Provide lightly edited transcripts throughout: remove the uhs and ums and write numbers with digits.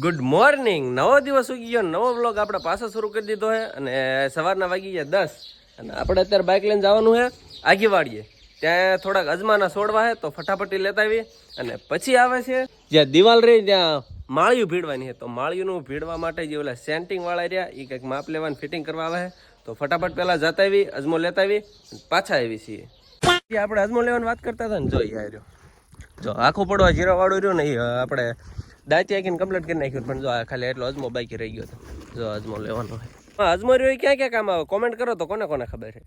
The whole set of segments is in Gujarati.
Good morning. નવો દિવસ ઉગી ગયો, નવો વ્લોગ આપણે પાછો શરૂ કરી દીધો છે અને સવારના વાગી ગયા 10 અને આપણે અત્યારે બાઇક લઈને જવાનું છે આગીવાડીએ. ત્યાં થોડાક અજમાના છોડવા છે તો ફટાફટી લેતા આવીએ અને પછી આવે છે જ્યાં દિવાલ રહી ત્યાં માળિયું ભીડવાની છે. તો માળિયુંનું ભીડવા માટે જે ઓલા સેન્ટિંગ વાળા રહ્યા એ કંઈક માપ લેવાનું ફિટિંગ કરવા આવે છે. તો ફટાફટ પહેલાં જતા આવી, અજમો લેતા આવી, પાછા આવી છીએ. આપણે અજમો લેવાની વાત કરતા હતા ને, જોઈ આવ્યો જો આખું પડવા જીરાવાળું રહ્યું ને એ આપણે દાંતી આખીને કમ્પ્લીટ કરી નાખ્યું, પણ જો આ ખાલી એટલો અજમો બાકી રહી ગયો હતો. જો અજમો લેવાનો હોય, અજમો રહ્યો ક્યાં ક્યાં કામ આવે કોમેન્ટ કરો તો કોને કોને ખબર છે.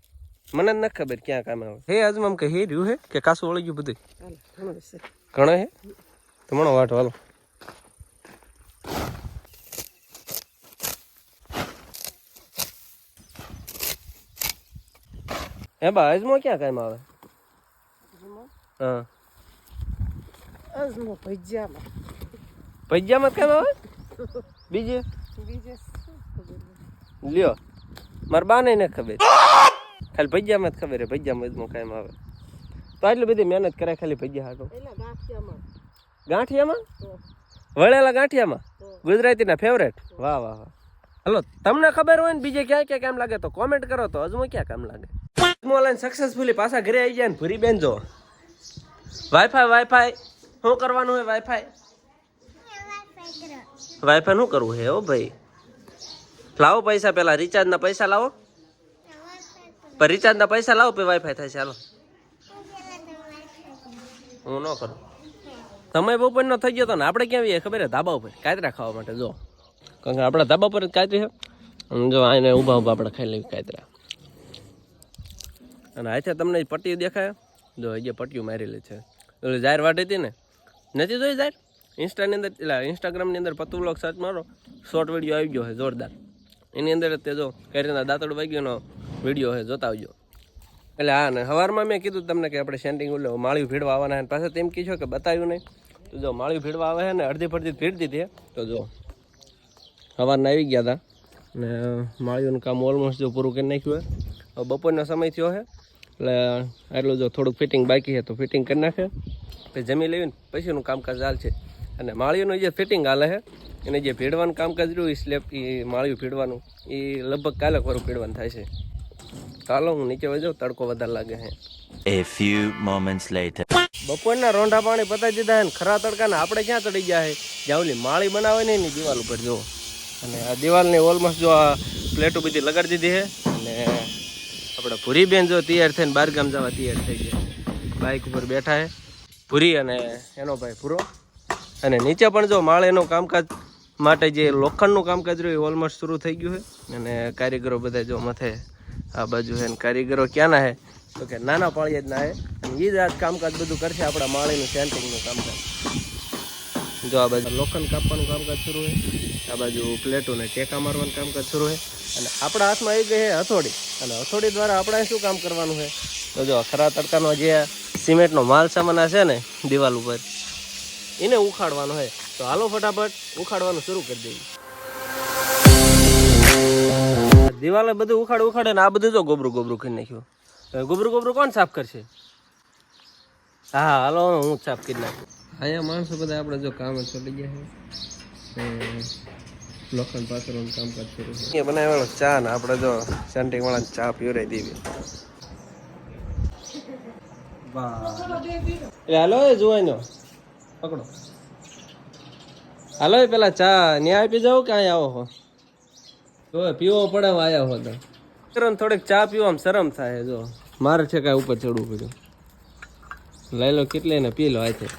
મને જ નથી ખબર ક્યાં કામ આવે. હે અજમમ કે હે રહ્યું હે કે કાસું વળી ગયું બધું ઘણો હે તો મણો વાટો હાલો. હે બા અજમો ક્યાં કામ આવે? હા અજમો ભજીયામાં ભજીયામાં કામ આવે. બીજે લ્યો મારા બાને નથી ખબર, ખાલી ભજીયામાં જ ખબર હે ભજીયામાં અજમો કામ આવે. તો આટલી બધી મહેનત કરે ખાલી ભજીયા હાટો. ગાંઠિયામાં વળેલા ગાંઠિયામાં ગુજરાતીના ફેવરેટ. વાહ વાહ વાહ. હલો, તમને ખબર હોય ને બીજે ક્યાં ક્યાં કામ લાગે તો કોમેન્ટ કરો. તો અજમો ક્યાં કામ લાગે? અજમો લઈને સક્સેસફુલી પાછા ઘરે આવી જાય ને ભૂરી બેન જો વાઈફાઈ શું કરવાનું હોય? વાઈફાઈ શું કરવું હે? ઓ ભાઈ લાવો પૈસા, પેલા રિચાર્જના પૈસા લાવો, પણ રિચાર્જના પૈસા લાવો પછી વાઈફાઈ થાય. ચાલો હું ન કરું. સમય બપોરનો થઈ ગયો તો ને આપણે ક્યાં આવીએ ખબર હે? ધાબા ઉપર કાતરા ખાવા માટે. જો કારણ કે આપણા ધાબા પર જ કાતરી છે. જો આને ઊભા ઊભા આપણે ખાઈ લેવી કાતરા. અને હાથે તમને પટ્ટી દેખાય, જો હજી પટ્ટીઓ મારેલી છે. એટલે જાહેર વાટી હતી ને, નથી જોઈ જાહેર? ઇન્સ્ટાની અંદર એટલે ઇન્સ્ટાગ્રામની અંદર પતુ વ્લોગ સર્ચ મારો, શોર્ટ વિડીયો આવી ગયો છે જોરદાર. એની અંદર તે જો કઈ રીતના દાંતડ વાગ્યોનો વિડીયો છે, જોતા આવજો. એટલે હા ને સવારમાં મેં કીધું તમને કે આપણે સેન્ટિંગ એટલે માળિયું ભીડવા આવવાના. પાછા તેમ કીધું કે બતાવ્યું નહીં. તો જો માળિયું ભીડવા આવે છે ને અડધી ફડધી ભીડ દીધી. તો જો સવારના આવી ગયા હતા ને માળિયુંનું કામ ઓલમોસ્ટ જો પૂરું કરી નાખ્યું હોય. હવે બપોરનો સમય થયો છે એટલે આટલું જો થોડુંક ફિટિંગ બાકી છે તો ફિટિંગ કરી નાખે, પછી જમી લેવીને પછીનું કામકાજ ચાલશે. અને માળિયુંનું જે ફિટિંગ હાલે છે એને જે ભીડવાનું કામકાજ રહ્યું એ સ્લેબ એ માળિયું ભીડવાનું એ લગભગ કાલે ખરું ભીડવાનું થાય છે. ચાલો હું નીચે વહી જાઉં, તડકો વધારે લાગે છે. A few moments later. બપોરના રોંઢા પાણી પતાવી દીધા ને ખરા તડકાને આપણે ક્યાં ચડી ગયા છે? જ્યાં ઓલી માળી બનાવે ને એની દિવાલ ઉપર જો. અને આ દિવાલની ઓલમોસ્ટ જો આ પ્લેટો બધી લગાડી દીધી છે. અને આપણે ભૂરી બેન જો તૈયાર થઈને બહારગામ જવા તૈયાર થઈ ગયા. બાઇક ઉપર બેઠા છે ભૂરી અને એનો ભાઈ ભૂરો. અને નીચે પણ જો માળીનું કામકાજ માટે જે લોખંડનું કામકાજ રહ્યું એ ઓલમોસ્ટ શરૂ થઈ ગયું છે. અને કારીગરો બધા જો મથે આ બાજુ છે. ને કારીગરો ક્યાંના છે તો કે નાના પાળીએ જ ના છે. એ જ આજ કામકાજ બધું કરશે આપણા માળીનું સેન્ટિંગનું કામકાજ. જો આ બાજુ લોખંડ કાપવાનું કામકાજ શરૂ છે, આ બાજુ પ્લેટોને ટેકા મારવાનું કામકાજ શરૂ છે. અને આપણા હાથમાં આવી ગઈ છે હથોડી. અને હથોડી દ્વારા આપણે શું કામ કરવાનું છે તો જો ખરા તડકાનો જે સિમેન્ટનો માલ સામાન છે ને દિવાલ ઉપર એને ઉખાડવાનો છે. તો હાલો ફટાફટ ઉખાડવાનું શરૂ કરી દઈએ. દિવાલે બધું ઉખાડે ને આ બધું જો ગોબરું કરી નાખ્યું. ગોબરું કોણ સાફ કરશે? હા હાલો હું જ સાફ કરી નાખું. અહીંયા માણસો બધા આપણે જો કામ જ છોડી ગયા છે. લોખંડ પાથરવાનું કામકાજ શરૂ છે. એ બનાવેલો ચા ને આપણે જો સેન્ટિંગ વાળા ચા પીવરાઈ દેવી. એટલે હાલો એ જોવાય પકડો. હાલો પેલા ચા ન્યાય પી જાવ કે અહીંયા આવો હો? જો પીવો પડે આયા હો તો થોડીક ચા પીવામાં શરમ થાય. જો મારે છે કાંઈ ઉપર ચડવું પડ્યું. લઈ લો કેટલી ને પી લો આથી.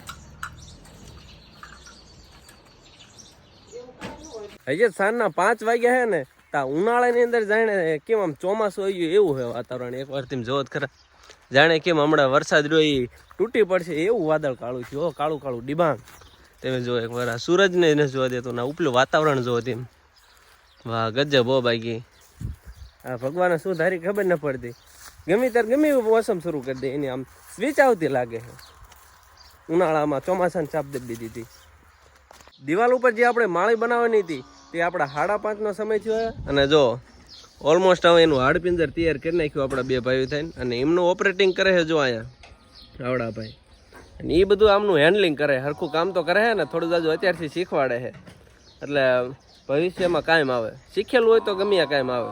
હજી સાંજના 5 વાગ્યા છે ને તા ઉનાળાની અંદર જાણે કેમ આમ ચોમાસું આવી ગયું એવું છે વાતાવરણ. એકવાર તમે જોવો જ ખરા, જાણે કેમ હમણાં વરસાદ રહ્યો એ તૂટી પડશે એવું વાદળ કાળું થયું. કાળું કાળું ડિબાંગ. તમે જો એકવાર આ સૂરજને એને જોવા દેતો ના ઉપલું વાતાવરણ જોવો તેમ. વાહ ગજબ હો બાકી. હા ભગવાને શું ધારી ખબર ન પડતી. ગમે ત્યારે ગમે એવું મોસમ શરૂ કરી દે એની આમ સ્વિચ આવતી લાગે છે. ઉનાળામાં ચોમાસાની ચાપ દબી દીધી. દિવાલ ઉપર જે આપણે માળી બનાવવાની હતી તે આપણા 5:30નો સમય થયો. અને જો ઓલમોસ્ટ હવે એનું હાડપિંજર તૈયાર કરી નાખ્યું આપણા બે ભાઈઓ થઈને. અને એમનું ઓપરેટિંગ કરે છે જો અહીંયા આવડા ભાઈ. અને એ બધું આમનું હેન્ડલિંગ કરે, હરખું કામ તો કરે છે ને થોડું જાજુ અત્યારથી શીખવાડે છે. એટલે ભવિષ્યમાં કાયમ આવે. શીખેલું હોય તો ગમે કાયમ આવે.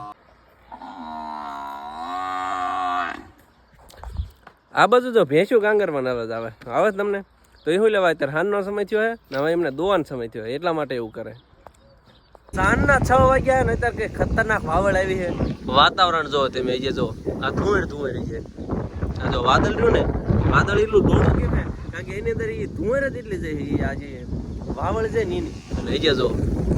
આ બાજુ જો ભેંસું ગાંગરવાનો અવાજ આવે તમને તો એવું લેવાય અત્યારે હાનનો સમય થયો હે ને હવે એમને દોવાનો સમય થયો એટલા માટે એવું કરે. સાંજના 6 વાગ્યા ને અત્યારે કઈ ખતરનાક વાવડ આવી છે. વાતાવરણ જો તમે જે જો આ ધુંવર છે. આ જો વાદળ રહ્યું ને વાદળ એટલું ડોળું કેમ હે કારણ કે એની અંદર એ ધુંવર જ એટલી જાય આ જે વાવળ છે ને એની. અને એ જો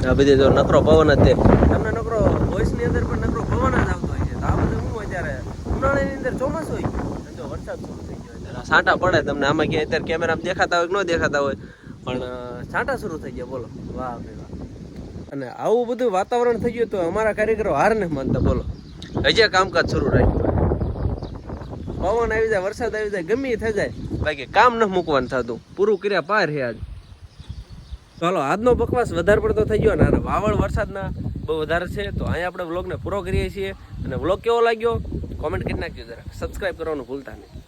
આ બધી જો નકરો પવન જ છે તમને નકરો વોઇસની અંદર પણ નકરો પવન જ આવતો હોય છે. તો આ બધું શું અત્યારે ઉનાળાની અંદર ચોમાસું હોય જો વરસાદ શરૂ થઈ ગયો એટલે છાંટા પડે. તમને આમાં ક્યાંય અત્યારે કેમેરામાં દેખાતા હોય કે ન દેખાતા હોય પણ છાંટા શરૂ થઈ ગયા. બોલો વાહ ભાઈ વાહ. અને આવું બધું વાતાવરણ થઈ ગયું તો અમારા કારીગરો હાર નથી માનતા. બોલો હજી કામકાજ શરૂ રાખ્યું. પવન આવી જાય વરસાદ આવી જાય ગમે થઈ જાય બાકી કામ ન મૂકવાનું થતું. પૂરું કર્યા પાર છે આજ. ચાલો આજનો બકવાસ વધારે પડતો થઈ ગયો ને વાવળ વરસાદના બહુ વધારે છે તો અહીંયા આપણે વ્લોગને પૂરો કરીએ છીએ. અને વ્લોગ કેવો લાગ્યો કોમેન્ટ કરી નાખજો જરા. સબસ્ક્રાઈબ કરવાનું ભૂલતા નહીં.